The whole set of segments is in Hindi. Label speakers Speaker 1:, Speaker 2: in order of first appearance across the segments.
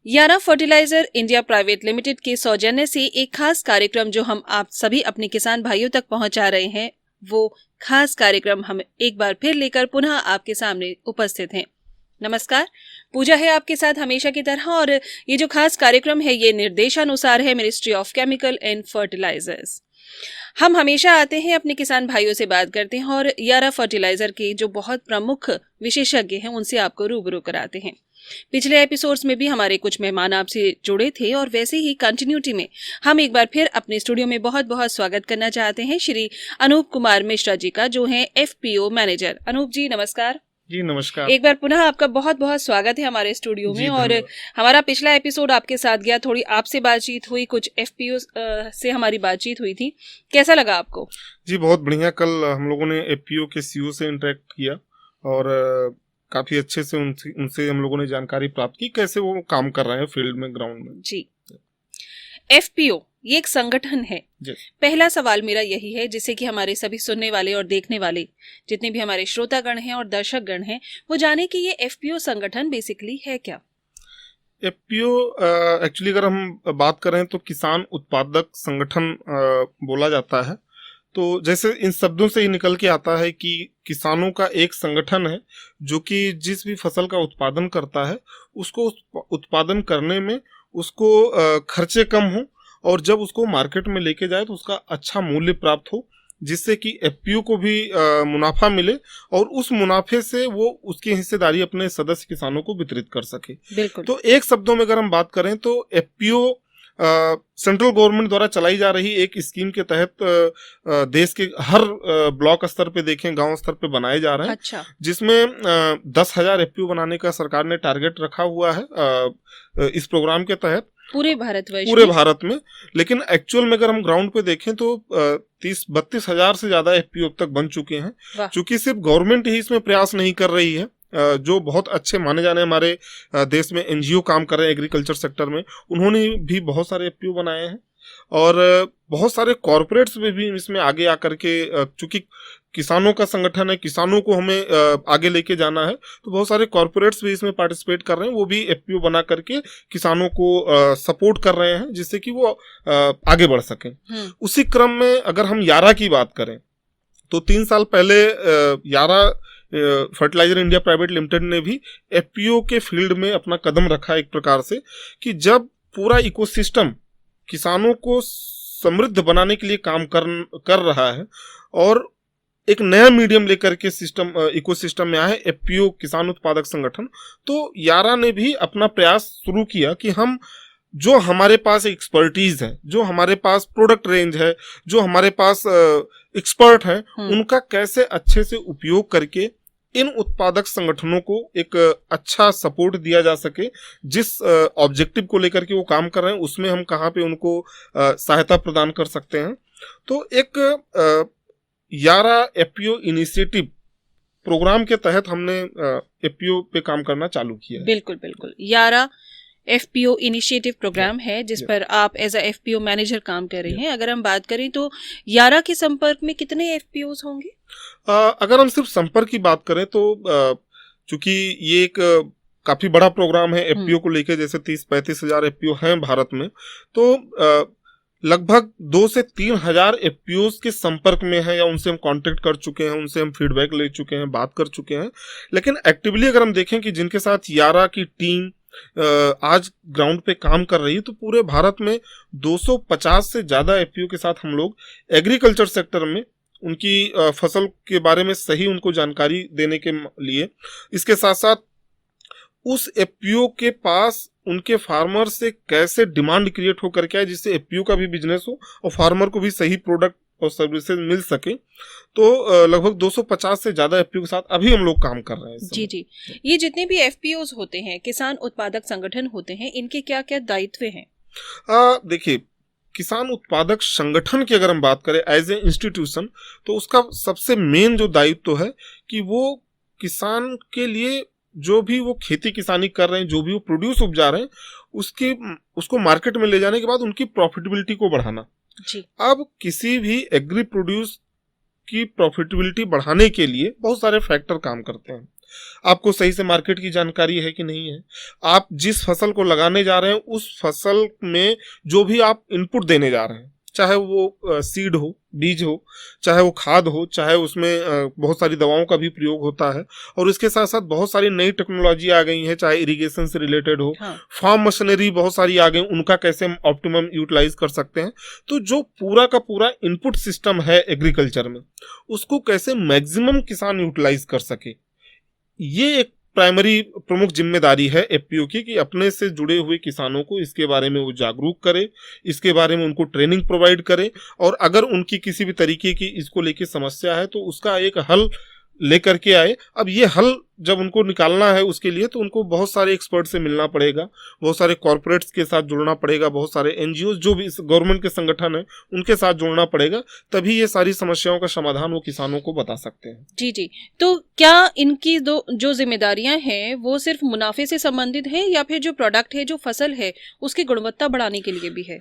Speaker 1: यारा फर्टिलाइजर इंडिया प्राइवेट लिमिटेड के सौजन्य से एक खास कार्यक्रम जो हम आप सभी अपने किसान भाइयों तक पहुंचा रहे हैं, वो खास कार्यक्रम हम एक बार फिर लेकर पुनः आपके सामने उपस्थित हैं। नमस्कार, पूजा है आपके साथ हमेशा की तरह। और ये जो खास कार्यक्रम है ये निर्देशानुसार है ministry of chemical and fertilisers. हम हमेशा आते हैं, अपने किसान भाइयों से बात करते हैं और यारा फर्टिलाइजर के जो बहुत प्रमुख विशेषज्ञ हैं उनसे आपको रूबरू कराते हैं। पिछले एपिसोड्स में भी हमारे कुछ मेहमान आपसे जुड़े थे और वैसे ही कंटिन्यूटी में हम एक बार फिर अपने स्टूडियो में बहुत बहुत स्वागत करना चाहते हैं श्री अनूप कुमार मिश्रा जी का, जो हैं एफपीओ मैनेजर। अनूप जी नमस्कार।
Speaker 2: जी नमस्कार।
Speaker 1: एक बार पुनः आपका बहुत बहुत स्वागत है हमारे स्टूडियो में। और हमारा पिछला एपिसोड आपके साथ गया, थोड़ी आपसे बातचीत हुई, कुछ एफपीओ से हमारी बातचीत हुई थी, कैसा लगा आपको?
Speaker 2: जी बहुत बढ़िया। कल हम लोगों ने एफपीओ के सीईओ से इंटरेक्ट किया और काफी अच्छे से उनसे हम लोगों ने जानकारी प्राप्त की कैसे वो काम कर रहे हैं फील्ड में, ग्राउंड में।
Speaker 1: जी, एफपीओ ये एक संगठन है। पहला सवाल मेरा यही है, जिससे कि हमारे सभी सुनने वाले और देखने वाले जितने भी हमारे श्रोतागण हैं और दर्शकगण हैं वो जाने कि ये एफपीओ संगठन बेसिकली है क्या।
Speaker 2: एफपीओ एक्चुअली अगर हम बात करें तो किसान उत्पादक संगठन बोला जाता है। तो जैसे इन शब्दों से ही निकल के आता है कि किसानों का एक संगठन है जो कि जिस भी फसल का उत्पादन करता है उसको उत्पादन करने में उसको खर्चे कम हो और जब उसको मार्केट में लेके जाए तो उसका अच्छा मूल्य प्राप्त हो, जिससे कि एफपीओ को भी मुनाफा मिले और उस मुनाफे से वो उसकी हिस्सेदारी अपने सदस्य किसानों को वितरित कर सके।
Speaker 1: बिल्कुल।
Speaker 2: तो एक शब्दों में अगर हम बात करें तो एफपीओ सेंट्रल गवर्नमेंट द्वारा चलाई जा रही एक स्कीम के तहत देश के हर ब्लॉक स्तर पे देखें, गांव स्तर पे बनाए जा रहे हैं।
Speaker 1: अच्छा।
Speaker 2: जिसमें 10,000 एफपीओ बनाने का सरकार ने टारगेट रखा हुआ है इस प्रोग्राम के तहत पूरे भारत में। लेकिन एक्चुअल में अगर हम ग्राउंड पे देखें तो 30-32 हजार से ज्यादा एफपीओ अब तक बन चुके हैं। चूंकि सिर्फ गवर्नमेंट ही इसमें प्रयास नहीं कर रही है, जो बहुत अच्छे माने जाने हमारे देश में एनजीओ काम कर रहे हैं एग्रीकल्चर सेक्टर में, उन्होंने भी बहुत सारे एफपीओ बनाए हैं और बहुत सारे कॉर्पोरेट्स में भी इसमें आगे आकर के, चूंकि किसानों का संगठन है, किसानों को हमें आगे लेके जाना है, तो बहुत सारे कॉर्पोरेट्स भी इसमें पार्टिसिपेट कर रहे हैं। वो भी एफपीओ बना करके किसानों को सपोर्ट कर रहे हैं जिससे कि वो आगे बढ़ सकें। उसी क्रम में अगर हम यारा की बात करें तो 3 साल पहले यारा फर्टिलाइजर इंडिया प्राइवेट लिमिटेड ने भी एफपीओ के फील्ड में अपना कदम रखा एक प्रकार से, कि जब पूरा इकोसिस्टम किसानों को समृद्ध बनाने के लिए काम कर रहा है और एक नया मीडियम लेकर के इकोसिस्टम में आया है एफपीओ किसान उत्पादक संगठन, तो यारा ने भी अपना प्रयास शुरू किया कि हम जो हमारे पास एक्सपर्टीज है, जो हमारे पास प्रोडक्ट रेंज है, जो हमारे पास एक्सपर्ट हैं, उनका कैसे अच्छे से उपयोग करके इन उत्पादक संगठनों को एक अच्छा सपोर्ट दिया जा सके। जिस ऑब्जेक्टिव को लेकर के वो काम कर रहे हैं उसमें हम कहाँ पे उनको सहायता प्रदान कर सकते हैं। तो एक यारा एफपीओ इनिशिएटिव प्रोग्राम के तहत हमने एफपीओ पे काम करना चालू किया है।
Speaker 1: बिल्कुल बिल्कुल। यारा एफपीओ इनिशिएटिव प्रोग्राम है जिस पर आप एज अ एफपीओ मैनेजर काम कर रहे हैं। अगर हम बात करें तो यारा के संपर्क में कितने एफपीओज होंगे?
Speaker 2: अगर हम सिर्फ संपर्क की बात करें तो चूंकि ये एक काफी बड़ा प्रोग्राम है एफपीओ को लेकर, जैसे 30-35 हजार एफपीओ हैं भारत में, तो लगभग 2 से 3 हजार एफपीओ के संपर्क में है या उनसे हम कांटेक्ट कर चुके हैं, उनसे हम फीडबैक ले चुके हैं, बात कर चुके हैं। लेकिन एक्टिवली अगर हम देखें कि जिनके साथ यारा की टीम आज ग्राउंड पे काम कर रही है, तो पूरे भारत में 250 से ज्यादा एफपीओ के साथ हम लोग एग्रीकल्चर सेक्टर में उनकी फसल के बारे में सही उनको जानकारी देने के लिए, इसके साथ साथ उस एफपीओ के पास उनके फार्मर से कैसे डिमांड क्रिएट हो करके आए जिससे एफपीओ का भी बिजनेस हो और फार्मर को भी सही प्रोडक्ट और सर्विसेज मिल सके। तो लगभग 250 से ज्यादा एफपीओ के साथ अभी हम लोग काम कर रहे हैं।
Speaker 1: जी जी। ये जितने भी एफपीओज होते हैं, किसान उत्पादक संगठन होते हैं, इनके क्या क्या दायित्व हैं?
Speaker 2: देखिए, किसान उत्पादक संगठन की अगर हम बात करें एज ए इंस्टीट्यूशन, तो उसका सबसे मेन जो दायित्व है कि वो किसान के लिए जो भी वो खेती किसानी कर रहे हैं, जो भी वो प्रोड्यूस उपजा रहे हैं, उसको मार्केट में ले जाने के बाद उनकी प्रॉफिटेबिलिटी को बढ़ाना।
Speaker 1: जी।
Speaker 2: अब किसी भी एग्री प्रोड्यूस की प्रॉफिटेबिलिटी बढ़ाने के लिए बहुत सारे फैक्टर काम करते हैं। आपको सही से मार्केट की जानकारी है कि नहीं है, आप जिस फसल को लगाने जा रहे हैं उस फसल में जो भी आप इनपुट देने जा रहे हैं, चाहे वो सीड हो, बीज हो, चाहे वो खाद हो, चाहे उसमें बहुत सारी दवाओं का भी प्रयोग होता है, और इसके साथ साथ बहुत सारी नई टेक्नोलॉजी आ गई है, चाहे इरिगेशन से रिलेटेड हो, फार्म मशीनरी बहुत सारी आ गई, उनका कैसे हम ऑप्टिमम यूटिलाइज कर सकते हैं। तो जो पूरा का पूरा इनपुट सिस्टम है एग्रीकल्चर में, उसको कैसे मैक्सिमम किसान यूटिलाइज कर सके, ये एक प्राइमरी प्रमुख जिम्मेदारी है एफपीओ की, कि अपने से जुड़े हुए किसानों को इसके बारे में वो जागरूक करे, इसके बारे में उनको ट्रेनिंग प्रोवाइड करे, और अगर उनकी किसी भी तरीके की इसको लेके समस्या है तो उसका एक हल लेकर के आए। अब ये हल जब उनको निकालना है उसके लिए तो उनको बहुत सारे एक्सपर्ट से मिलना पड़ेगा, बहुत सारे कॉर्पोरेट्स के साथ जुड़ना पड़ेगा, बहुत सारे एनजीओ जो भी गवर्नमेंट के संगठन है उनके साथ जुड़ना पड़ेगा, तभी ये सारी समस्याओं का समाधान वो किसानों को बता सकते हैं।
Speaker 1: जी जी। तो क्या इनकी जो जिम्मेदारियां हैं वो सिर्फ मुनाफे से संबंधित है, या फिर जो प्रोडक्ट है, जो फसल है, उसकी गुणवत्ता बढ़ाने के लिए भी है?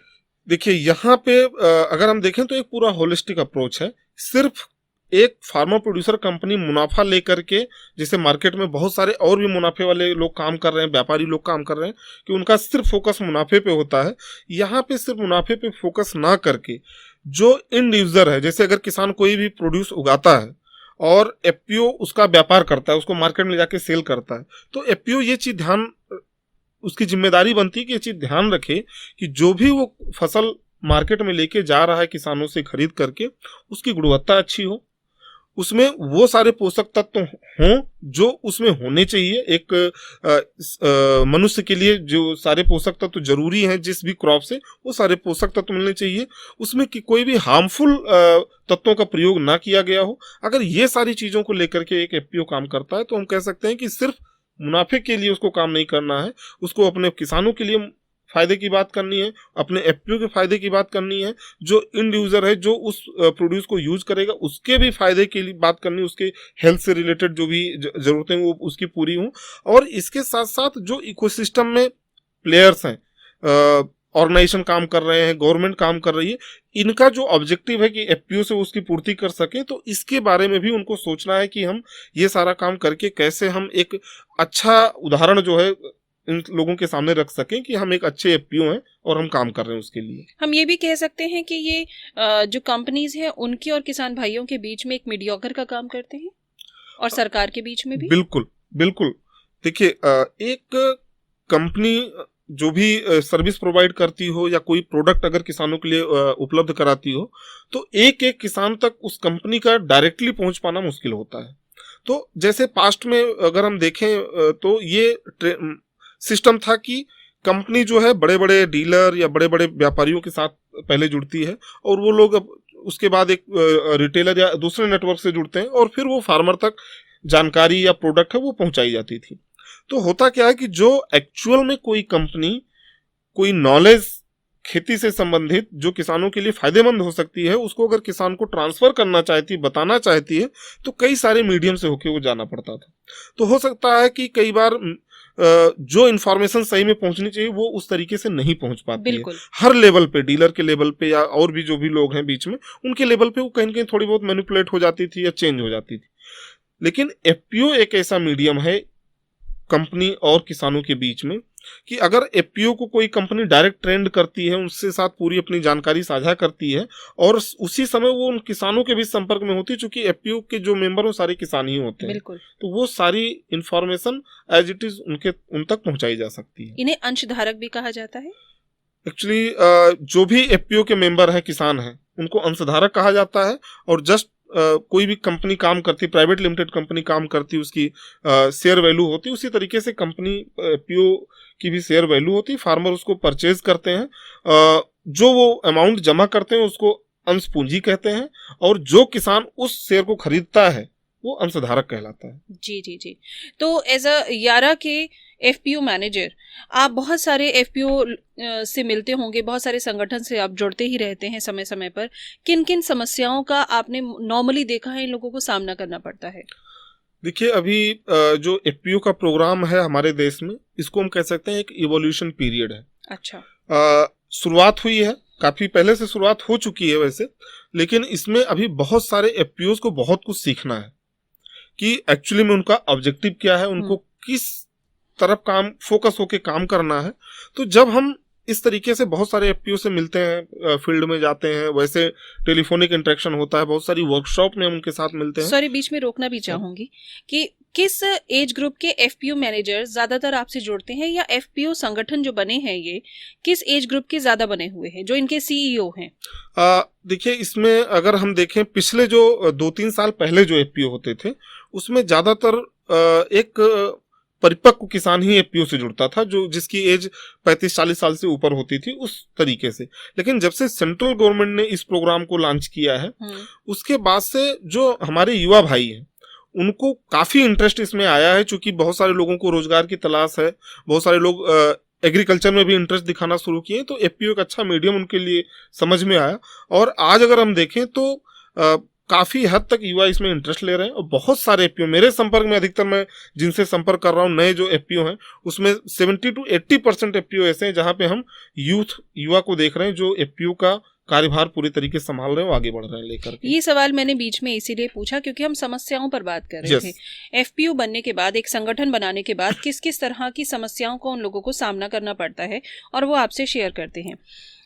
Speaker 2: देखिए, यहाँ पे अगर हम देखें तो एक पूरा होलिस्टिक अप्रोच है। सिर्फ एक फार्मर प्रोड्यूसर कंपनी मुनाफा लेकर के, जैसे मार्केट में बहुत सारे और भी मुनाफे वाले लोग काम कर रहे हैं, व्यापारी लोग काम कर रहे हैं, कि उनका सिर्फ फोकस मुनाफे पे होता है। यहाँ पे सिर्फ मुनाफे पे फोकस ना करके जो इंड यूजर है, जैसे अगर किसान कोई भी प्रोड्यूस उगाता है और एफपीओ उसका व्यापार करता है, उसको मार्केट में जाके सेल करता है, तो एफपीओ ये चीज ध्यान, उसकी जिम्मेदारी बनती है कि ये चीज ध्यान रखे कि जो भी वो फसल मार्केट में लेके जा रहा है किसानों से खरीद करके, उसकी गुणवत्ता अच्छी हो, उसमें वो सारे पोषक तत्व हों जो उसमें होने चाहिए। एक मनुष्य के लिए जो सारे पोषक तत्व जरूरी हैं जिस भी क्रॉप से, वो सारे पोषक तत्व मिलने चाहिए, उसमें कि कोई भी हार्मफुल तत्वों का प्रयोग ना किया गया हो। अगर ये सारी चीजों को लेकर के एक एफपीओ काम करता है तो हम कह सकते हैं कि सिर्फ मुनाफे के लिए उसको काम नहीं करना है, उसको अपने किसानों के लिए फायदे की बात करनी है, अपने एफपीओ के फायदे की बात करनी है, जो इंड यूजर है जो उस प्रोड्यूस को यूज करेगा उसके भी फायदे के लिए बात करनी है, उसके हेल्थ से रिलेटेड जो भी जरूरतें वो उसकी पूरी हों। और इसके साथ साथ जो इकोसिस्टम में प्लेयर्स हैं, ऑर्गेनाइजेशन काम कर रहे हैं, गवर्नमेंट काम कर रही है, इनका जो ऑब्जेक्टिव है कि एफपीओ से उसकी पूर्ति कर सके, तो इसके बारे में भी उनको सोचना है कि हम ये सारा काम करके कैसे हम एक अच्छा उदाहरण जो है इन लोगों के सामने रख सकें कि हम एक अच्छे एफपीओ हैं और हम काम कर रहे हैं उसके लिए।
Speaker 1: हम ये भी कह सकते हैं कि ये जो कंपनीज हैं उनकी और किसान भाइयों के बीच में एक मीडियोकर का काम करते हैं, और सरकार के बीच में भी।
Speaker 2: बिल्कुल बिल्कुल। देखिए, एक कंपनी जो भी सर्विस प्रोवाइड करती हो या कोई प्रोडक्ट अगर किसानों के लिए उपलब्ध कराती हो, तो एक एक किसान तक उस कंपनी का डायरेक्टली पहुंच पाना मुश्किल होता है। तो जैसे पास्ट में अगर हम देखें तो ये सिस्टम था कि कंपनी जो है बड़े बड़े डीलर या बड़े बड़े व्यापारियों के साथ पहले जुड़ती है, और वो लोग उसके बाद एक रिटेलर या दूसरे नेटवर्क से जुड़ते हैं, और फिर वो फार्मर तक जानकारी या प्रोडक्ट है वो पहुंचाई जाती थी। तो होता क्या है कि जो एक्चुअल में कोई कंपनी कोई नॉलेज खेती से संबंधित जो किसानों के लिए फायदेमंद हो सकती है, उसको अगर किसान को ट्रांसफर करना चाहती है, बताना चाहती है, तो कई सारे मीडियम से होके वो जाना पड़ता था। तो हो सकता है कि कई बार जो इन्फॉर्मेशन सही में पहुंचनी चाहिए वो उस तरीके से नहीं पहुंच पाती है। हर लेवल पे, डीलर के लेवल पे या और भी जो भी लोग हैं बीच में, उनके लेवल पे वो कहीं न कहीं थोड़ी बहुत मैनिपुलेट हो जाती थी या चेंज हो जाती थी। लेकिन एफपीओ एक ऐसा मीडियम है कंपनी और किसानों के बीच में कि अगर एफपीओ को कोई कंपनी डायरेक्ट ट्रेंड करती है, उसके साथ पूरी अपनी जानकारी साझा करती है, और उसी समय वो उन किसानों के बीच संपर्क में होती है, चूंकि एफपीओ के जो मेंबर हो सारे किसान ही होते हैं, तो वो सारी इंफॉर्मेशन एज इट इज उन तक पहुंचाई जा सकती है।
Speaker 1: इन्हें अंशधारक भी कहा जाता है।
Speaker 2: एक्चुअली जो भी एफपीओ के मेंबर हैं, किसान हैं, उनको अंशधारक कहा जाता है। और जस्ट कोई भी कंपनी काम करती, प्राइवेट लिमिटेड कंपनी काम करती, उसकी शेयर वैल्यू होती, उसी तरीके से कंपनी एफपीओ की भी शेयर वैल्यू होती। फार्मर उसको परचेज करते हैं, जो वो अमाउंट जमा करते हैं उसको अंश पूंजी कहते हैं, और जो किसान उस शेयर को खरीदता है वो अंशधारक कहलाता है।
Speaker 1: जी जी जी। तो एज अ यारा के एफपीओ मैनेजर, आप बहुत सारे एफपीओ से मिलते होंगे, बहुत सारे संगठन से आप जुड़ते ही रहते हैं समय समय पर। किन किन समस्याओं का आपने नॉर्मली देखा है इन लोगों को सामना करना पड़ता है?
Speaker 2: देखिए, अभी जो एफपीओ का प्रोग्राम है हमारे देश में, इसको हम कह सकते हैं एक इवोल्यूशन पीरियड है।
Speaker 1: अच्छा।
Speaker 2: शुरुआत हुई है, काफी पहले से शुरुआत हो चुकी है वैसे, लेकिन इसमें अभी बहुत सारे एफपीओ को बहुत कुछ सीखना है कि एक्चुअली में उनका ऑब्जेक्टिव क्या है, उनको किस तरफ काम फोकस होके काम करना है। तो जब हम इस तरीके से बहुत सारे एफपीओ से मिलते हैं, फील्ड में जाते हैं, वैसे टेलीफोनिक इंटरेक्शन होता है, बहुत सारी वर्कशॉप में हम उनके साथ मिलते हैं।
Speaker 1: सॉरी, बीच में रोकना भी चाहूंगी कि किस एज ग्रुप के एफपीओ मैनेजर ज्यादातर आपसे जुड़ते हैं, या एफपीओ संगठन जो बने हैं ये किस एज ग्रुप के ज्यादा बने हुए हैं, जो इनके सीईओ हैं?
Speaker 2: देखिए, इसमें अगर हम देखें पिछले जो 2-3 साल पहले जो एफपीओ होते थे उसमें ज्यादातर एक परिपक्व किसान ही एफपीओ से जुड़ता था, जो जिसकी एज 35-40 साल से ऊपर होती थी उस तरीके से। लेकिन जब से सेंट्रल गवर्नमेंट ने इस प्रोग्राम को लॉन्च किया है उसके बाद से जो हमारे युवा भाई हैं उनको काफी इंटरेस्ट इसमें आया है, क्योंकि बहुत सारे लोगों को रोजगार की तलाश है, बहुत सारे लोग एग्रीकल्चर में भी इंटरेस्ट दिखाना शुरू किए, तो एफपीओ एक अच्छा मीडियम उनके लिए समझ में आया। और आज अगर हम देखें तो काफी हद तक युवा इसमें इंटरेस्ट ले रहे हैं, और बहुत सारे एफपीओ मेरे संपर्क में, अधिकतर मैं जिनसे संपर्क कर रहा हूँ नए जो एफपीओ हैं उसमें 70-80% एफपीओ ऐसे हैं जहां पे हम युवा को देख रहे हैं जो एफपीओ का कार्यभार पूरी तरीके से संभाल रहे हैं, आगे बढ़ रहे हैं लेकर के।
Speaker 1: ये सवाल मैंने बीच में इसीलिए पूछा क्योंकि हम समस्याओं पर बात कर रहे थे। एफपीओ बनने के बाद, एक संगठन बनाने के बाद किस किस तरह की समस्याओं को उन लोगों को सामना करना पड़ता है और वो आपसे शेयर करते हैं।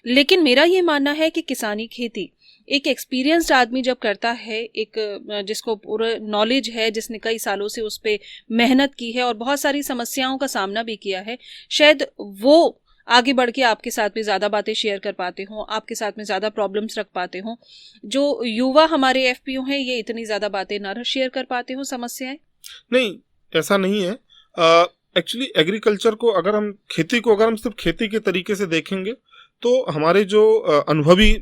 Speaker 1: लेकिन मेरा ये मानना है कि किसानी खेती एक एक्सपीरियंस्ड आदमी जब करता है, एक जिसको पूरा नॉलेज है, जिसने कई सालों से उस पर मेहनत की है और बहुत सारी समस्याओं का सामना भी किया है, शायद वो आगे बढ़ के आपके साथ में ज़्यादा बातें शेयर कर पाते हों, आपके साथ में ज़्यादा प्रॉब्लम्स रख पाते हों। जो युवा हमारे एफपीओ हैं ये इतनी ज़्यादा बातें ना शेयर कर पाते हों, समस्याएं।
Speaker 2: नहीं, ऐसा नहीं है। एक्चुअली एग्रीकल्चर को अगर हम सिर्फ खेती के तरीके से देखेंगे तो हमारे जो अनुभवी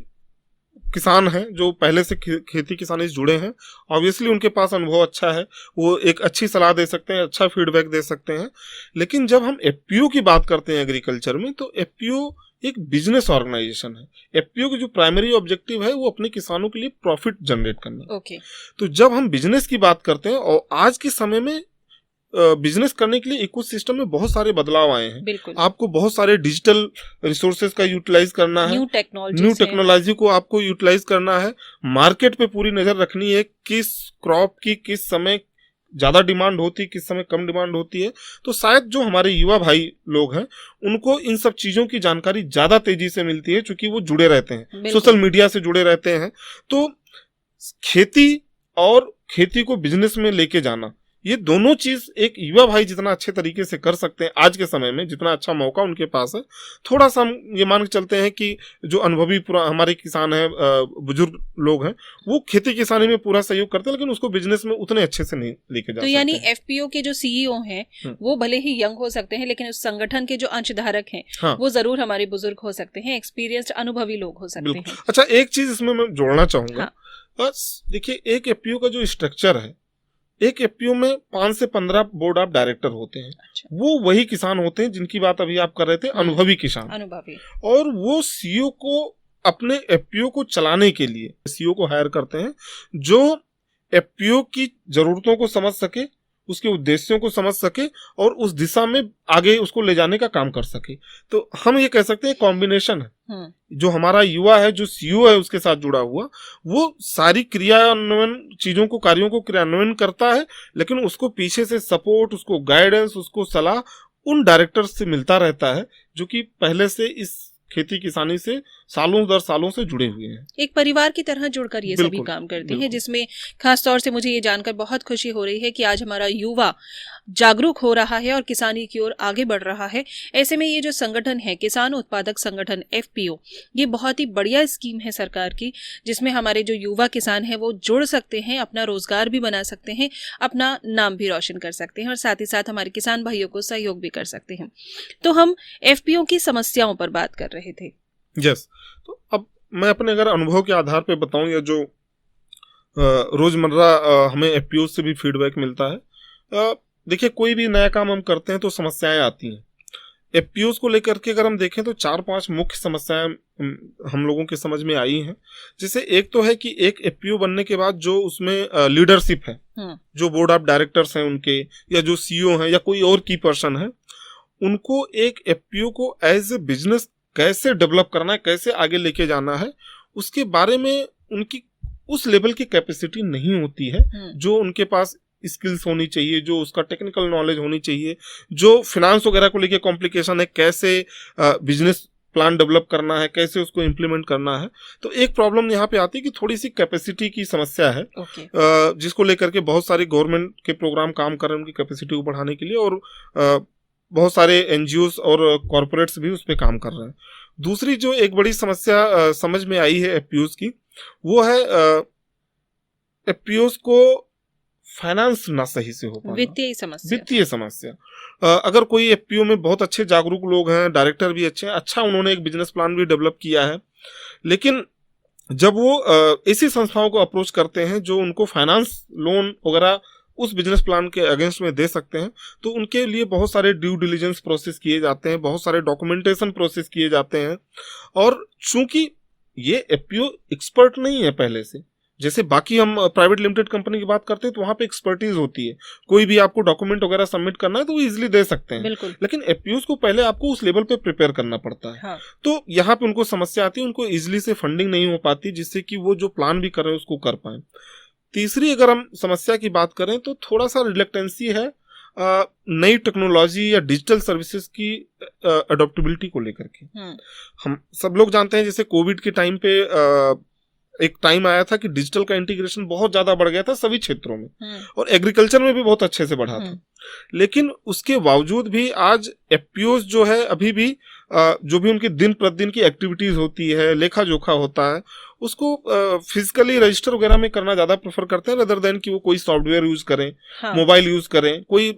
Speaker 2: किसान हैं जो पहले से खेती किसानी से जुड़े हैं, ऑब्वियसली उनके पास अनुभव अच्छा है, वो एक अच्छी सलाह दे सकते हैं, अच्छा फीडबैक दे सकते हैं। लेकिन जब हम एफपीओ की बात करते हैं एग्रीकल्चर में, तो एफपीओ एक बिजनेस ऑर्गेनाइजेशन है। एफपीओ की जो प्राइमरी ऑब्जेक्टिव है वो अपने किसानों के लिए प्रॉफिट जनरेट करना। तो जब हम बिजनेस की बात करते हैं, और आज के समय में बिजनेस करने के लिए इकोसिस्टम में बहुत सारे बदलाव आए हैं। आपको बहुत सारे डिजिटल रिसोर्सेज का यूटिलाइज करना है, न्यू टेक्नोलॉजी को आपको यूटिलाइज करना है, मार्केट पे पूरी नजर रखनी है, किस क्रॉप की किस समय ज्यादा डिमांड होती है, किस समय कम डिमांड होती है। तो शायद जो हमारे युवा भाई लोग हैं उनको इन सब चीजों की जानकारी ज्यादा तेजी से मिलती है, क्योंकि वो जुड़े रहते हैं, सोशल मीडिया से जुड़े रहते हैं। तो खेती और खेती को बिजनेस में लेके जाना, ये दोनों चीज एक युवा भाई जितना अच्छे तरीके से कर सकते हैं आज के समय में, जितना अच्छा मौका उनके पास है, थोड़ा सा हम ये मान के चलते हैं कि जो अनुभवी पूरा हमारे किसान हैं, बुजुर्ग लोग हैं, वो खेती किसानी में पूरा सहयोग करते हैं, लेकिन उसको बिजनेस में उतने अच्छे से नहीं लेके जा सकते।
Speaker 1: यानी एफपीओ के जो सीईओ हैं वो भले ही यंग हो सकते हैं, लेकिन उस संगठन के जो अंशधारक हैं वो जरूर हमारे बुजुर्ग हो सकते हैं, एक्सपीरियंस्ड अनुभवी लोग हो सकते हैं।
Speaker 2: अच्छा, एक चीज इसमें मैं जोड़ना चाहूंगा। बस देखिए, एक एफपीओ का जो स्ट्रक्चर है, एक एफपीओ में 5 से 15 बोर्ड ऑफ डायरेक्टर होते हैं। अच्छा। वो वही किसान होते हैं जिनकी बात अभी आप कर रहे थे, अनुभवी किसान। अनुभवी। और वो सीईओ को अपने एफपीओ को चलाने के लिए सीईओ को हायर करते हैं, जो एफपीओ की जरूरतों को समझ सके, उसके उद्देश्यों को समझ सके और उस दिशा में आगे उसको ले जाने का काम कर सके। तो हम ये कह सकते हैं कॉम्बिनेशन है। जो हमारा युवा है, जो सीईओ है उसके साथ जुड़ा हुआ, वो सारी क्रियान्वयन चीजों को, कार्यों को क्रियान्वयन करता है, लेकिन उसको पीछे से सपोर्ट, उसको गाइडेंस, उसको सलाह उन डायरेक्टर्स से मिलता रहता है जो कि पहले से इस खेती किसानी से सालों दर सालों से जुड़े हुए हैं।
Speaker 1: एक परिवार की तरह जुड़कर ये सभी काम करते हैं, जिसमें खास तौर से मुझे ये जानकर बहुत खुशी हो रही है कि आज हमारा युवा जागरूक हो रहा है और किसानी की ओर आगे बढ़ रहा है। ऐसे में ये जो संगठन है, किसान उत्पादक संगठन एफपीओ, ये बहुत ही बढ़िया स्कीम है सरकार की, जिसमें हमारे जो युवा किसान हैं वो जुड़ सकते हैं, अपना रोजगार भी बना सकते हैं, अपना नाम भी रोशन कर सकते हैं और साथ ही साथ हमारे किसान भाइयों को सहयोग भी कर सकते हैं। तो हम एफपीओ की समस्याओं पर बात कर रहे थे।
Speaker 2: यस। तो अब मैं अपने अगर अनुभव के आधार पे बताऊं, या जो रोजमर्रा हमें एफपीओ से भी फीडबैक मिलता है, देखिए कोई भी नया काम हम करते हैं तो समस्याएं आती हैं। एफपीओ को लेकर के अगर हम देखें तो 4-5 मुख्य समस्याएं हम लोगों के समझ में आई हैं। जैसे एक तो है कि एक एफपीओ बनने के बाद जो उसमें लीडरशिप है, जो बोर्ड ऑफ डायरेक्टर्स हैं उनके, या जो सीईओ हैं या कोई और की पर्सन है, उनको एक एफपीओ को एज ए बिजनेस कैसे डेवलप करना है, कैसे आगे लेके जाना है, उसके बारे में उनकी उस लेवल की कैपेसिटी नहीं होती है जो उनके पास स्किल्स होनी चाहिए, जो उसका टेक्निकल नॉलेज होनी चाहिए, जो फिनांस वगैरह को लेके कॉम्प्लिकेशन है, कैसे बिजनेस प्लान डेवलप करना है, कैसे उसको इम्प्लीमेंट करना है। तो एक प्रॉब्लम यहाँ पे आती है कि थोड़ी सी कैपेसिटी की समस्या है, जिसको लेकर के बहुत सारे गवर्नमेंट के प्रोग्राम काम कर रहे हैं उनकी कैपेसिटी को बढ़ाने के लिए, और बहुत सारे एनजीओस और कॉरपोरेट्स भी उस पर काम कर रहे हैं। दूसरी जो एक बड़ी समस्या समझ में आई है एफपीओस की, वो है एफपीओस को फाइनेंस ना सही से हो पाना, वित्तीय समस्या। अगर कोई एफपीओ में बहुत अच्छे जागरूक लोग हैं, डायरेक्टर भी अच्छे हैं, अच्छा उन्होंने एक बिजनेस प्लान भी डेवलप किया है, लेकिन जब वो ऐसी संस्थाओं को अप्रोच करते हैं जो उनको फाइनेंस लोन वगैरह उस बिजनेस प्लान के अगेंस्ट में दे सकते हैं, तो उनके लिए बहुत सारे ड्यू डिलिजेंस प्रोसेस किए जाते हैं, बहुत सारे डॉक्यूमेंटेशन प्रोसेस किए जाते हैं। और चूंकि ये एफपीओ एक्सपर्ट नहीं है पहले से, जैसे बाकी हम प्राइवेट लिमिटेड कंपनी की बात करते हैं तो वहां पे एक्सपर्टीज होती है, कोई भी आपको डॉक्यूमेंट वगैरह सबमिट करना है तो वो इजीली दे सकते हैं, लेकिन एफपीओस को पहले आपको उस लेवल पे प्रिपेयर करना पड़ता है। हाँ। तो यहाँ पे उनको समस्या आती है, उनको इजीली से फंडिंग नहीं हो पाती, जिससे कि वो जो प्लान भी कर रहे हैं उसको कर पाए। तीसरी अगर हम समस्या की बात करें तो थोड़ा सा रिलेक्टेंसी है नई टेक्नोलॉजी या डिजिटल सर्विसेज की अडॉप्टेबिलिटी को लेकर के। हम सब लोग जानते हैं जैसे कोविड के टाइम पे एक टाइम आया था कि डिजिटल का इंटीग्रेशन बहुत ज्यादा बढ़ गया था सभी क्षेत्रों में, और एग्रीकल्चर में भी बहुत अच्छे से बढ़ा था, लेकिन उसके बावजूद भी आज एफपीओस जो है अभी भी जो भी उनकी दिन प्रतिदिन की एक्टिविटीज होती है, लेखा जोखा होता है, उसको फिजिकली रजिस्टर वगैरह में करना ज्यादा प्रेफर करते हैं रदर देन कि वो कोई सॉफ्टवेयर यूज करें, मोबाइल यूज करें, कोई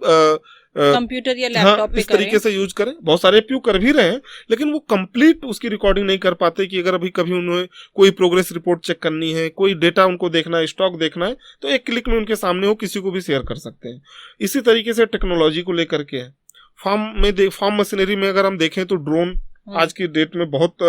Speaker 1: कंप्यूटर या लैपटॉप पे
Speaker 2: इस तरीके से यूज करें। बहुत सारे एफपीओ कर भी रहे हैं, लेकिन वो कंप्लीट उसकी रिकॉर्डिंग नहीं कर पाते कि अगर अभी कभी उन्हें कोई प्रोग्रेस रिपोर्ट चेक करनी है, कोई डेटा उनको देखना है, स्टॉक देखना है, तो एक क्लिक में उनके सामने वो किसी को भी शेयर कर सकते हैं। इसी तरीके से टेक्नोलॉजी को लेकर के है, फार्म मशीनरी में अगर हम देखें तो ड्रोन आज की डेट में बहुत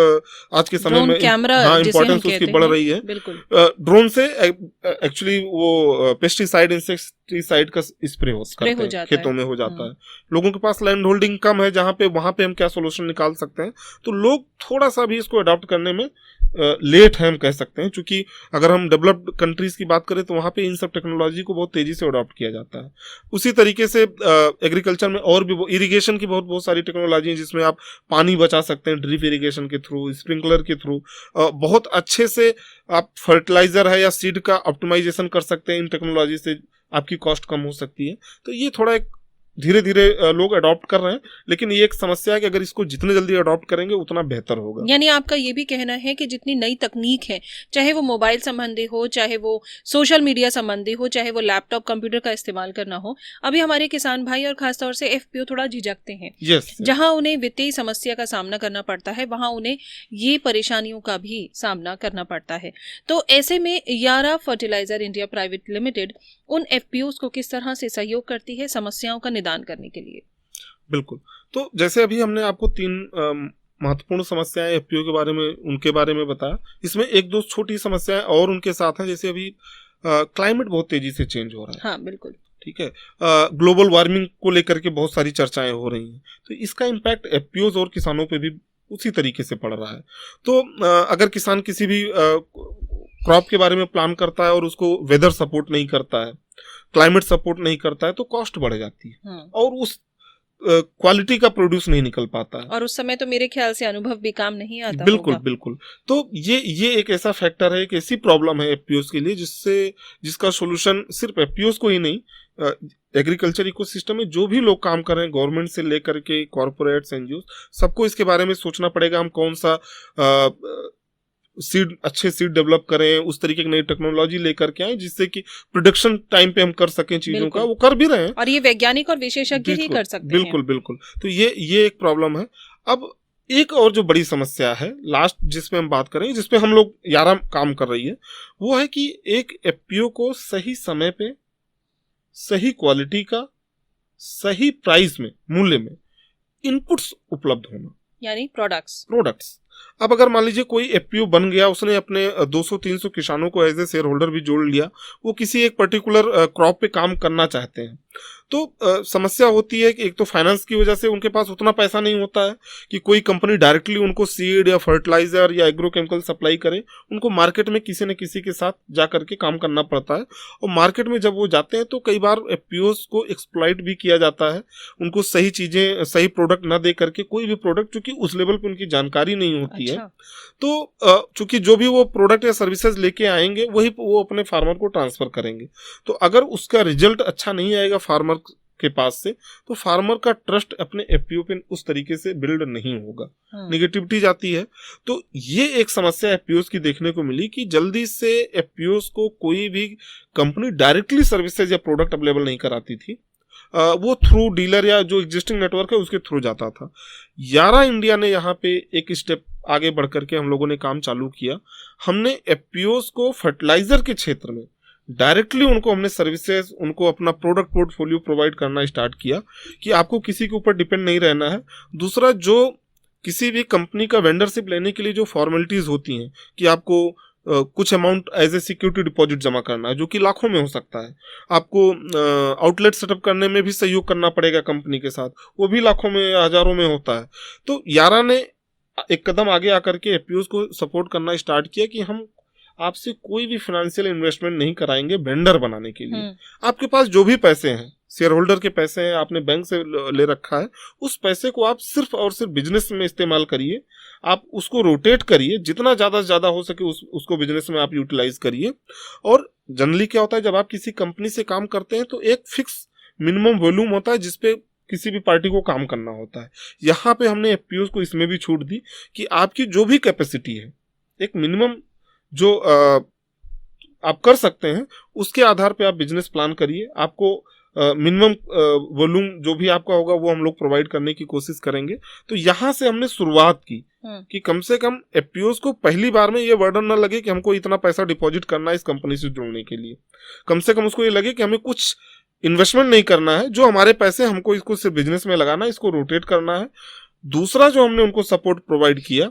Speaker 2: आज के समय में इम्पोर्टेंस उसकी बढ़ रही है। ड्रोन से एक्चुअली वो पेस्टिसाइड इंसेक्टिसाइड का स्प्रे होता खेतों में हो जाता है। लोगों के पास लैंड होल्डिंग कम है, जहाँ पे वहां पे हम क्या सोल्यूशन निकाल सकते हैं, तो लोग थोड़ा सा भी इसको अडॉप्ट करने में लेट है हम कह सकते हैं, क्योंकि अगर हम डेवलप्ड कंट्रीज की बात करें तो वहाँ पे इन सब टेक्नोलॉजी को बहुत तेजी से अडॉप्ट किया जाता है। उसी तरीके से एग्रीकल्चर में और भी इरिगेशन की बहुत सारी टेक्नोलॉजी है, जिसमें आप पानी बचा सकते हैं ड्रिप इरिगेशन के थ्रू, स्प्रिंकलर के थ्रू, बहुत अच्छे से आप फर्टिलाइजर है या सीड का ऑप्टिमाइजेशन कर सकते हैं। इन टेक्नोलॉजी से आपकी कॉस्ट कम हो सकती है। तो ये थोड़ा एक धीरे धीरे लोग अडॉप्ट कर रहे हैं, लेकिन ये एक समस्या है कि अगर इसको जितने जल्दी अडॉप्ट करेंगे उतना बेहतर होगा।
Speaker 1: यानी आपका ये भी कहना है कि जितनी नई तकनीक है, चाहे वो मोबाइल संबंधी हो, चाहे वो सोशल मीडिया संबंधी हो, चाहे वो लैपटॉप कंप्यूटर का इस्तेमाल करना हो, अभी हमारे किसान भाई और खासतौर से एफपीओ थोड़ा झिझकते हैं। जहां उन्हें वित्तीय समस्या का सामना करना पड़ता है, वहां उन्हें ये परेशानियों का भी सामना करना पड़ता है। तो ऐसे में यारा फर्टिलाइजर इंडिया प्राइवेट लिमिटेड उन एफपीओस को किस तरह से सहयोग करती है समस्याओं का निदान करने के लिए?
Speaker 2: बिल्कुल, तो जैसे अभी हमने आपको 3 महत्वपूर्ण समस्याएं एफपीओ के बारे में, उनके बारे में बताया। इसमें एक दो छोटी समस्याएं और उनके साथ हैं, जैसे अभी क्लाइमेट बहुत तेजी से चेंज हो रहा है।
Speaker 1: हाँ, बिल्कुल,
Speaker 2: ठीक है। ग्लोबल वार्मिंग को लेकर के बहुत सारी चर्चाएं हो रही हैं, तो इसका इम्पैक्ट एफपीओज और किसानों पे भी उसी तरीके से पड़ रहा है। तो अगर किसान किसी भी क्रॉप के बारे में प्लान करता है और उसको वेदर सपोर्ट नहीं करता है, क्लाइमेट सपोर्ट नहीं करता है, तो कॉस्ट बढ़ जाती है और उस क्वालिटी का प्रोड्यूस नहीं निकल पाता है,
Speaker 1: और उस समय तो मेरे ख्याल से अनुभव भी काम नहीं आता।
Speaker 2: बिल्कुल बिल्कुल। तो ये एक ऐसा फैक्टर है, एक ऐसी प्रॉब्लम है एफपीओस के लिए, जिसका सोल्यूशन सिर्फ एफपीओस को ही नहीं, एग्रीकल्चर इकोसिस्टम में जो भी लोग काम कर रहे हैं, गवर्नमेंट से लेकर के कॉर्पोरेट्स, एनजीओ, सबको इसके बारे में सोचना पड़ेगा। हम कौन सा अच्छे सीड डेवलप करें, उस तरीके की नई टेक्नोलॉजी लेकर के आए, जिससे कि प्रोडक्शन टाइम पे हम कर सकें चीजों का। वो कर भी रहे हैं,
Speaker 1: और ये वैज्ञानिक और विशेषज्ञ ही कर सकते हैं।
Speaker 2: बिल्कुल। तो ये एक प्रॉब्लम है। अब एक और जो बड़ी समस्या है लास्ट, जिसपे हम बात करें, जिसपे हम लोग यारा काम कर रही है, वो है कि एक एफपीओ को सही समय पे, सही क्वालिटी का, सही प्राइस में, मूल्य में इनपुट्स उपलब्ध होना,
Speaker 1: यानी प्रोडक्ट्स।
Speaker 2: अब अगर मान लीजिए कोई एफपीओ बन गया, उसने अपने 200-300 किसानों को एज ए शेयर होल्डर भी जोड़ लिया, वो किसी एक पर्टिकुलर क्रॉप पे काम करना चाहते हैं, तो समस्या होती है कि एक तो फाइनेंस की वजह से उनके पास उतना पैसा नहीं होता है कि कोई कंपनी डायरेक्टली उनको सीड या फर्टिलाइजर या एग्रोकेमिकल सप्लाई करे। उनको मार्केट में किसी न किसी के साथ जा करके काम करना पड़ता है, और मार्केट में जब वो जाते हैं तो कई बार एफपीओस को एक्सप्लॉइट भी किया जाता है। उनको सही चीजें, सही प्रोडक्ट ना दे करके कोई भी प्रोडक्ट, चूंकि उस लेवल पे उनकी जानकारी नहीं होती है, तो चूंकि जो भी वो प्रोडक्ट या सर्विसेज लेके आएंगे वही वो अपने फार्मर को ट्रांसफर करेंगे। तो अगर उसका रिजल्ट अच्छा नहीं आएगा फार्मर के पास से, तो फार्मर का ट्रस्ट अपने एफपीओ पे उस तरीके से बिल्ड नहीं होगा, नेगेटिविटी जाती है। तो ये एक समस्या एफपीओस की देखने को मिली कि जल्दी से एफपीओस को कोई भी कंपनी डायरेक्टली सर्विसेज या प्रोडक्ट अवेलेबल नहीं कराती थी, वो थ्रू डीलर या जो एग्जिस्टिंग नेटवर्क है उसके थ्रू जाता था। यारा इंडिया ने यहाँ पे एक स्टेप आगे बढ़ करके हम लोगों ने काम चालू किया। हमने एफपीओस को फर्टिलाइजर के क्षेत्र में डायरेक्टली उनको हमने सर्विसेज, उनको अपना प्रोडक्ट पोर्टफोलियो प्रोवाइड करना स्टार्ट किया कि आपको किसी के ऊपर डिपेंड नहीं रहना है। दूसरा, जो किसी भी कंपनी का वेंडरशिप लेने के लिए जो फॉर्मेलिटीज होती हैं कि आपको कुछ amount as a security deposit जमा करना है, जो कि लाखों में हो सकता है, आपको आउटलेट सेटअप करने में भी सहयोग करना पड़ेगा कंपनी के साथ, वो भी लाखों में, हजारों में होता है। तो यारा ने एक कदम आगे आकर के एफपीओस को सपोर्ट करना स्टार्ट किया कि हम आपसे कोई भी फाइनेंशियल इन्वेस्टमेंट नहीं कराएंगे वेंडर बनाने के लिए। आपके पास जो भी पैसे हैं, शेयर होल्डर के पैसे हैं, आपने बैंक से ले रखा है, उस पैसे को आप सिर्फ और सिर्फ बिजनेस में इस्तेमाल करिए। आप उसको रोटेट करिए, जितना ज़्यादा से ज़्यादा हो सके उसको बिजनेस में आप यूटिलाइज करिए। और जनरली क्या होता है, जब आप किसी कंपनी से काम करते हैं तो एक फिक्स मिनिमम वॉल्यूम होता है जिसपे किसी भी पार्टी को काम करना होता है। यहाँ पे हमने एफपीओस को इसमें भी छूट दी कि आपकी जो भी कैपेसिटी है, एक मिनिमम जो आप कर सकते हैं, उसके आधार पे आप बिजनेस प्लान करिए। आपको मिनिमम वॉल्यूम जो भी आपका होगा वो हम लोग प्रोवाइड करने की कोशिश करेंगे। तो यहाँ से हमने शुरुआत की कि कम से कम एफपीओस को पहली बार में ये बर्डन ना लगे कि हमको इतना पैसा डिपॉजिट करना है इस कंपनी से जुड़ने के लिए। कम से कम उसको ये लगे कि हमें कुछ इन्वेस्टमेंट नहीं करना है, जो हमारे पैसे हमको इसको सिर्फ बिजनेस में लगाना है, इसको रोटेट करना है। दूसरा जो हमने उनको सपोर्ट प्रोवाइड किया,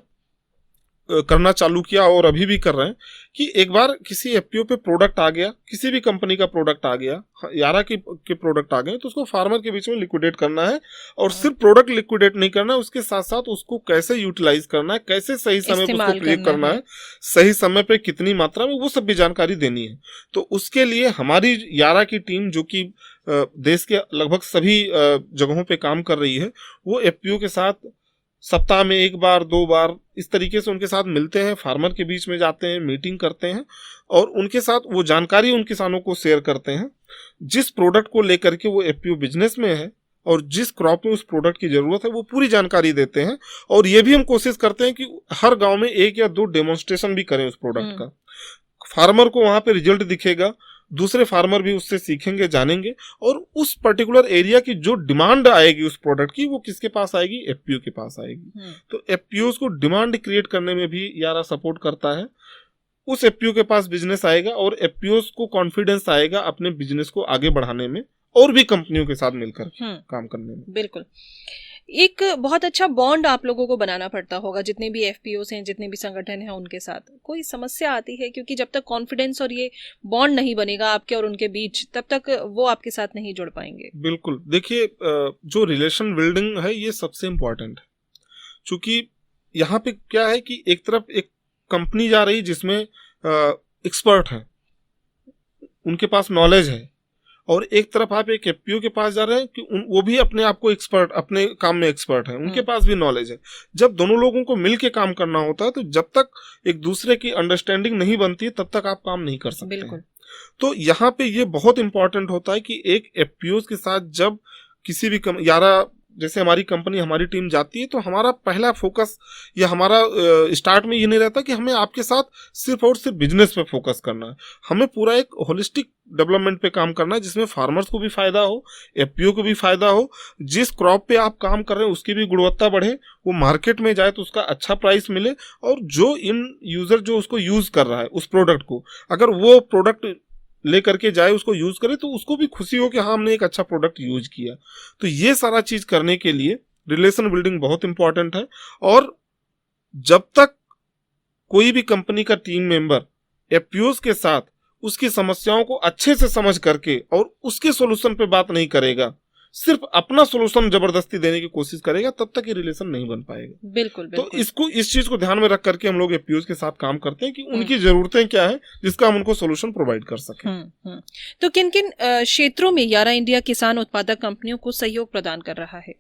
Speaker 2: करना चालू किया और अभी भी कर रहे हैं, कि एक बार किसी एफपीओ पे प्रोडक्ट आ गया, किसी भी कंपनी का प्रोडक्ट आ गया, यारा के प्रोडक्ट आ गए, तो उसको फार्मर के बीच में लिक्विडेट करना है। और सिर्फ प्रोडक्ट लिक्विडेट नहीं करना है, उसके साथ साथ उसको कैसे यूटिलाइज करना है, कैसे सही समय पर उसको प्रयोग करना है, सही समय पे कितनी मात्रा में, वो सब भी जानकारी देनी है। तो उसके लिए हमारी यारा की टीम, जो कि देश के लगभग सभी जगहों पे काम कर रही है, वो एफपीओ के साथ सप्ताह में 1 बार 2 बार इस तरीके से उनके साथ मिलते हैं, फार्मर के बीच में जाते हैं, मीटिंग करते हैं और उनके साथ वो जानकारी उन किसानों को शेयर करते हैं जिस प्रोडक्ट को लेकर के वो एफपीओ बिजनेस में है और जिस क्रॉप में उस प्रोडक्ट की जरूरत है, वो पूरी जानकारी देते हैं। और ये भी हम कोशिश करते हैं कि हर गांव में 1 या 2 डेमोन्स्ट्रेशन भी करें उस प्रोडक्ट का। फार्मर को वहां पे रिजल्ट दिखेगा, दूसरे फार्मर भी उससे सीखेंगे, जानेंगे, और उस पर्टिकुलर एरिया की जो डिमांड आएगी उस प्रोडक्ट की, वो किसके पास आएगी, एफपीओ के पास आएगी। तो एफपीओ को डिमांड क्रिएट करने में भी यारा सपोर्ट करता है। उस एफपीओ के पास बिजनेस आएगा और एफपीओ को कॉन्फिडेंस आएगा अपने बिजनेस को आगे बढ़ाने में और भी कंपनियों के साथ मिलकर काम करने में।
Speaker 1: बिल्कुल, एक बहुत अच्छा बॉन्ड आप लोगों को बनाना पड़ता होगा, जितने भी एफपीओस हैं, जितने भी संगठन हैं, उनके साथ कोई समस्या आती है? क्योंकि जब तक कॉन्फिडेंस और ये बॉन्ड नहीं बनेगा आपके और उनके बीच, तब तक वो आपके साथ नहीं जुड़ पाएंगे।
Speaker 2: बिल्कुल, देखिए, जो रिलेशन बिल्डिंग है ये सबसे इम्पोर्टेंट है। क्योंकि यहाँ पे क्या है कि एक तरफ एक कंपनी जा रही जिसमें एक्सपर्ट हैं, उनके पास नॉलेज है, और एक तरफ आप एक एफपीओ के पास जा रहे हैं कि वो भी अपने आप को एक्सपर्ट, अपने काम में एक्सपर्ट है, उनके पास भी नॉलेज है। जब दोनों लोगों को मिलके काम करना होता है, तो जब तक एक दूसरे की अंडरस्टैंडिंग नहीं बनती तब तक आप काम नहीं कर सकते। बिल्कुल। तो यहाँ पे ये बहुत इंपॉर्टेंट होता है कि एक एफपीओ के साथ जब किसी भी यारा जैसे हमारी कंपनी, हमारी टीम जाती है, तो हमारा पहला फोकस या हमारा स्टार्ट में ये नहीं रहता कि हमें आपके साथ सिर्फ और सिर्फ बिजनेस पे फोकस करना है। हमें पूरा एक होलिस्टिक डेवलपमेंट पे काम करना है, जिसमें फार्मर्स को भी फायदा हो, एफपीओ को भी फायदा हो, जिस क्रॉप पे आप काम कर रहे हैं उसकी भी गुणवत्ता बढ़े, वो मार्केट में जाए तो उसका अच्छा प्राइस मिले, और जो इन यूजर जो उसको यूज कर रहा है उस प्रोडक्ट को, अगर वो प्रोडक्ट लेकर के जाए, उसको यूज करे, तो उसको भी खुशी हो कि हाँ हमने एक अच्छा प्रोडक्ट यूज किया। तो ये सारा चीज करने के लिए रिलेशन बिल्डिंग बहुत इंपॉर्टेंट है। और जब तक कोई भी कंपनी का टीम मेंबर एफपीओस के साथ उसकी समस्याओं को अच्छे से समझ करके और उसके सोल्यूशन पे बात नहीं करेगा, सिर्फ अपना सोल्यूशन जबरदस्ती देने की कोशिश करेगा, तब तक ये रिलेशन नहीं बन पाएगा।
Speaker 1: बिल्कुल, बिल्कुल।
Speaker 2: तो इस चीज को ध्यान में रख करके हम लोग एफपीओ के साथ काम करते हैं कि उनकी जरूरतें क्या है जिसका हम उनको सोल्यूशन प्रोवाइड कर सकें।
Speaker 1: तो किन किन क्षेत्रों में यारा इंडिया किसान उत्पादक कंपनियों को सहयोग प्रदान कर रहा है?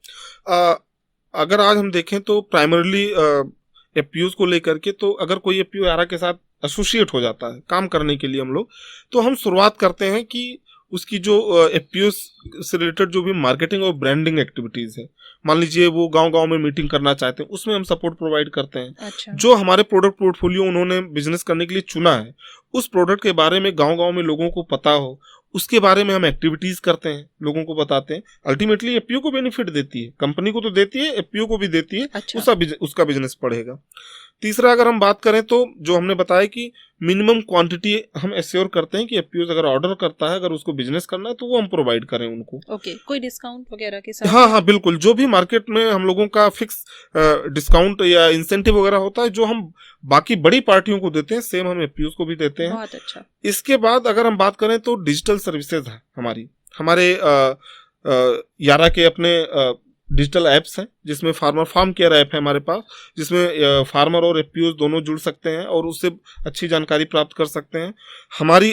Speaker 2: अगर आज हम देखें तो प्राइमरीली एफपीओ को लेकर के, तो अगर कोई एफपीओ यारा के साथ एसोसिएट हो जाता है काम करने के लिए हम लोग, तो हम शुरुआत करते हैं कि उसकी जो एफपीओ से रिलेटेड जो भी मार्केटिंग और ब्रांडिंग एक्टिविटीज है, मान लीजिए वो गांव-गांव में मीटिंग करना चाहते हैं, उसमें हम सपोर्ट प्रोवाइड करते हैं।
Speaker 1: अच्छा।
Speaker 2: जो हमारे प्रोडक्ट पोर्टफोलियो उन्होंने बिजनेस करने के लिए चुना है, उस प्रोडक्ट के बारे में गांव-गांव में लोगों को पता हो, उसके बारे में हम एक्टिविटीज करते हैं, लोगों को बताते हैं। अल्टीमेटली एफपीओ को बेनिफिट देती है, कंपनी को तो देती है, एफपीओ को भी देती है। अच्छा। उसका बिजनेस बढ़ेगा। तीसरा अगर हम बात करें तो जो हमने बताया कि मिनिमम क्वांटिटी हम एश्योर करते हैं कि एफपीओ अगर ऑर्डर करता है, अगर उसको बिजनेस करना है तो वो हम प्रोवाइड करें उनको।
Speaker 1: ओके। कोई डिस्काउंट वगैरह के साथ?
Speaker 2: हाँ, बिल्कुल। जो भी मार्केट में हम लोगों का फिक्स डिस्काउंट या इंसेंटिव वगैरह होता है, जो हम बाकी बड़ी पार्टियों को देते हैं, सेम हम एफपीओ को भी देते हैं।
Speaker 1: बहुत अच्छा। इसके
Speaker 2: बाद अगर हम बात करें तो डिजिटल सर्विसेज है हमारे यारा के अपने डिजिटल ऐप्स हैं, जिसमें फार्म केयर ऐप है हमारे पास, जिसमें फार्मर और एफपीओ दोनों जुड़ सकते हैं और उससे अच्छी जानकारी प्राप्त कर सकते हैं। हमारी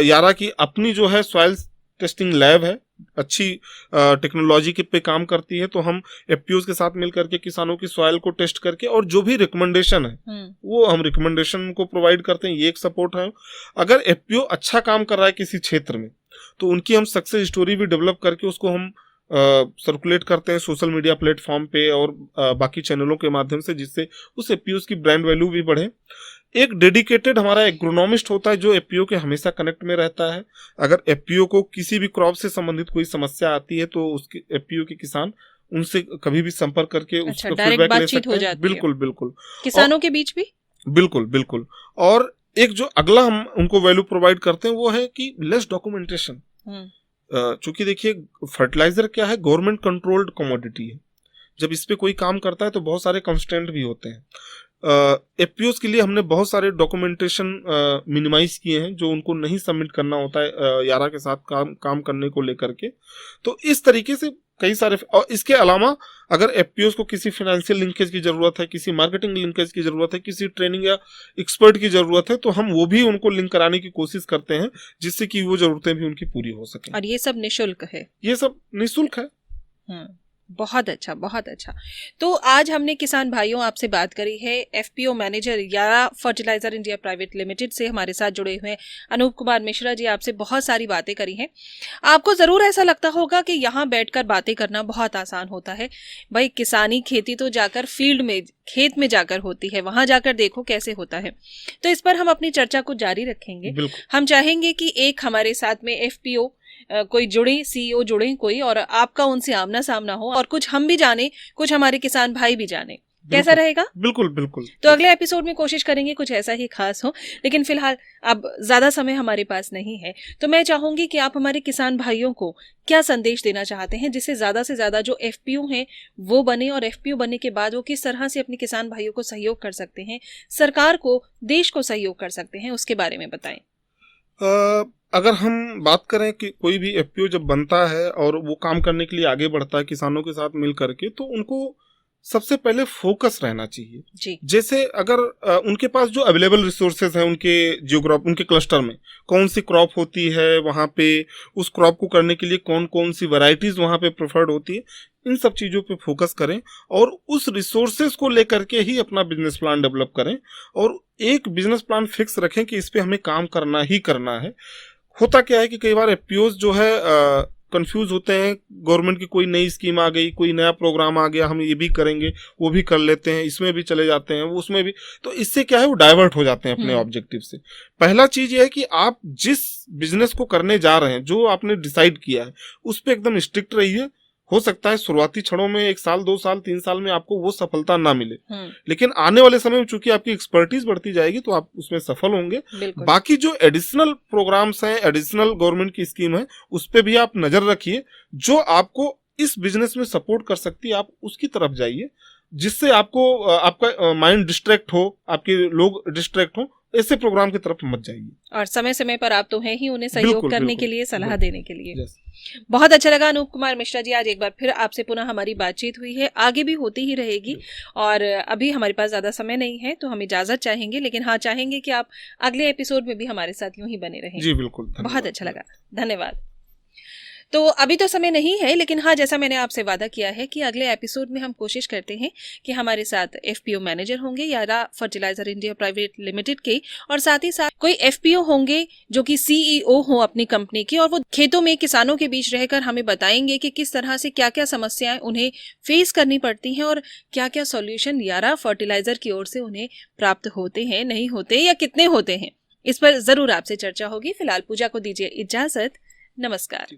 Speaker 2: यारा की अपनी जो है सॉइल टेस्टिंग लैब है, अच्छी टेक्नोलॉजी के पे काम करती है। तो हम एफपीओ के साथ मिल करके किसानों की सॉइल को टेस्ट करके और जो भी रिकमेंडेशन है वो हम रिकमेंडेशन को प्रोवाइड करते हैं। ये एक सपोर्ट है। अगर एफपीओ अच्छा काम कर रहा है किसी क्षेत्र में, तो उनकी हम सक्सेस स्टोरी भी डेवलप करके उसको हम सर्कुलेट करते हैं सोशल मीडिया प्लेटफॉर्म पे और बाकी चैनलों के माध्यम से, जिससे उस एफपीओ की ब्रांड वैल्यू भी बढ़े। एक डेडिकेटेड हमारा एग्रोनॉमिस्ट होता है जो एफपीओ के हमेशा कनेक्ट में रहता है। अगर एफपीओ को किसी भी क्रॉप से संबंधित कोई समस्या आती है तो उसके एफपीओ के किसान उनसे कभी भी संपर्क करके उसका फीडबैक ले सकते हैं। बिल्कुल
Speaker 1: किसानों के बीच भी
Speaker 2: बिल्कुल। और एक जो अगला हम उनको वैल्यू प्रोवाइड करते हैं वो है कि लेस डॉक्यूमेंटेशन। चूंकि देखिए फर्टिलाइजर क्या है, गवर्नमेंट कंट्रोल्ड कमोडिटी है। जब इस पे कोई काम करता है तो बहुत सारे कंस्ट्रेंट भी होते हैं। एफपीओ के लिए हमने बहुत सारे डॉक्यूमेंटेशन मिनिमाइज किए हैं जो उनको नहीं सबमिट करना होता है यारा के साथ काम करने को लेकर के। तो इस तरीके से कई सारे, और इसके अलावा अगर एफपीओ को किसी फाइनेंशियल लिंकेज की जरूरत है, किसी मार्केटिंग लिंकेज की जरूरत है, किसी ट्रेनिंग या एक्सपर्ट की जरूरत है, तो हम वो भी उनको लिंक कराने की कोशिश करते हैं, जिससे कि वो जरूरतें भी उनकी पूरी हो सके।
Speaker 1: और ये सब निःशुल्क है?
Speaker 2: ये सब निःशुल्क है।
Speaker 1: बहुत अच्छा, बहुत अच्छा। तो आज हमने किसान भाइयों आपसे बात करी है। एफपीओ मैनेजर यारा फर्टिलाइजर इंडिया प्राइवेट लिमिटेड से हमारे साथ जुड़े हुए अनूप कुमार मिश्रा जी आपसे बहुत सारी बातें करी हैं। आपको जरूर ऐसा लगता होगा कि यहाँ बैठकर बातें करना बहुत आसान होता है। भाई किसानी खेती तो जाकर फील्ड में, खेत में जाकर होती है, वहां जाकर देखो कैसे होता है। तो इस पर हम अपनी चर्चा को जारी रखेंगे। हम चाहेंगे कि एक हमारे साथ में एफपीओ कोई जुड़े, सीईओ जुड़े कोई, और आपका उनसे आमना सामना हो और कुछ हम भी जाने, कुछ हमारे किसान भाई भी जाने। कैसा रहेगा?
Speaker 2: बिल्कुल।
Speaker 1: तो अगले एपिसोड में कोशिश करेंगे कुछ ऐसा ही खास हो, लेकिन फिलहाल अब ज्यादा समय हमारे पास नहीं है। तो मैं चाहूंगी कि आप हमारे किसान भाइयों को क्या संदेश देना चाहते हैं, जिससे ज्यादा से ज्यादा जो एफपीओ हैं वो बने, और एफपीओ बनने के बाद वो किस तरह से अपने किसान भाइयों को सहयोग कर सकते हैं, सरकार को, देश को सहयोग कर सकते हैं, उसके बारे में बताएं।
Speaker 2: अगर हम बात करें कि कोई भी एफपीओ जब बनता है और वो काम करने के लिए आगे बढ़ता है किसानों के साथ मिल करके, तो उनको सबसे पहले फोकस रहना चाहिए जी। जैसे अगर उनके पास जो अवेलेबल रिसोर्सेज हैं उनके जियोग्राफ, उनके क्लस्टर में कौन सी क्रॉप होती है, वहाँ पे उस क्रॉप को करने के लिए कौन कौन सी वैरायटीज वहाँ पे प्रेफर्ड होती है, इन सब चीज़ों पे फोकस करें और उस रिसोर्सेज को लेकर के ही अपना बिजनेस प्लान डेवलप करें और एक बिजनेस प्लान फिक्स रखें कि इस पे हमें काम करना ही करना है। होता क्या है कि कई बार एफपीओज जो है कंफ्यूज होते हैं, गवर्नमेंट की कोई नई स्कीम आ गई, कोई नया प्रोग्राम आ गया, हम ये भी करेंगे, वो भी कर लेते हैं, इसमें भी चले जाते हैं, वो उसमें भी, तो इससे क्या है वो डाइवर्ट हो जाते हैं अपने ऑब्जेक्टिव से। पहला चीज ये है कि आप जिस बिजनेस को करने जा रहे हैं, जो आपने डिसाइड किया है, उस पर एकदम स्ट्रिक्ट रहिए। हो सकता है शुरुआती क्षणों में 1 साल 2 साल 3 साल में आपको वो सफलता ना मिले, लेकिन आने वाले समय में चूंकि आपकी एक्सपर्टीज बढ़ती जाएगी तो आप उसमें सफल होंगे। बाकी जो एडिशनल प्रोग्राम्स हैं, एडिशनल गवर्नमेंट की स्कीम है, उस पे भी आप नजर रखिए, जो आपको इस बिजनेस में सपोर्ट कर सकती है, आप उसकी तरफ जाइए, जिससे आपको आपका माइंड डिस्ट्रैक्ट हो, आपके लोग डिस्ट्रैक्ट हो, ऐसे प्रोग्राम की तरफ मत जाइए।
Speaker 1: और समय समय पर आप तो हैं ही उन्हें सहयोग करने के लिए, सलाह देने के लिए।
Speaker 2: Yes.
Speaker 1: बहुत अच्छा लगा अनूप कुमार मिश्रा जी, आज एक बार फिर आपसे पुनः हमारी बातचीत हुई है, आगे भी होती ही रहेगी। और अभी हमारे पास ज्यादा समय नहीं है तो हम इजाजत चाहेंगे, लेकिन हाँ चाहेंगे कि आप अगले एपिसोड में भी हमारे साथ यूं ही बने रहें।
Speaker 2: जी बिल्कुल,
Speaker 1: बहुत अच्छा लगा, धन्यवाद। तो अभी तो समय नहीं है, लेकिन हाँ जैसा मैंने आपसे वादा किया है कि अगले एपिसोड में हम कोशिश करते हैं कि हमारे साथ एफपीओ मैनेजर होंगे यारा फर्टिलाइजर इंडिया प्राइवेट लिमिटेड के, और साथ ही साथ कोई एफपीओ होंगे जो कि सीईओ हो अपनी कंपनी की, और वो खेतों में किसानों के बीच रहकर हमें बताएंगे कि किस तरह से क्या क्या समस्याएं उन्हें फेस करनी पड़ती हैं और क्या क्या सॉल्यूशन यारा फर्टिलाइजर की ओर से उन्हें प्राप्त होते हैं, नहीं होते या कितने होते हैं। इस पर जरूर आपसे चर्चा होगी। फिलहाल पूजा को दीजिए इजाजत, नमस्कार।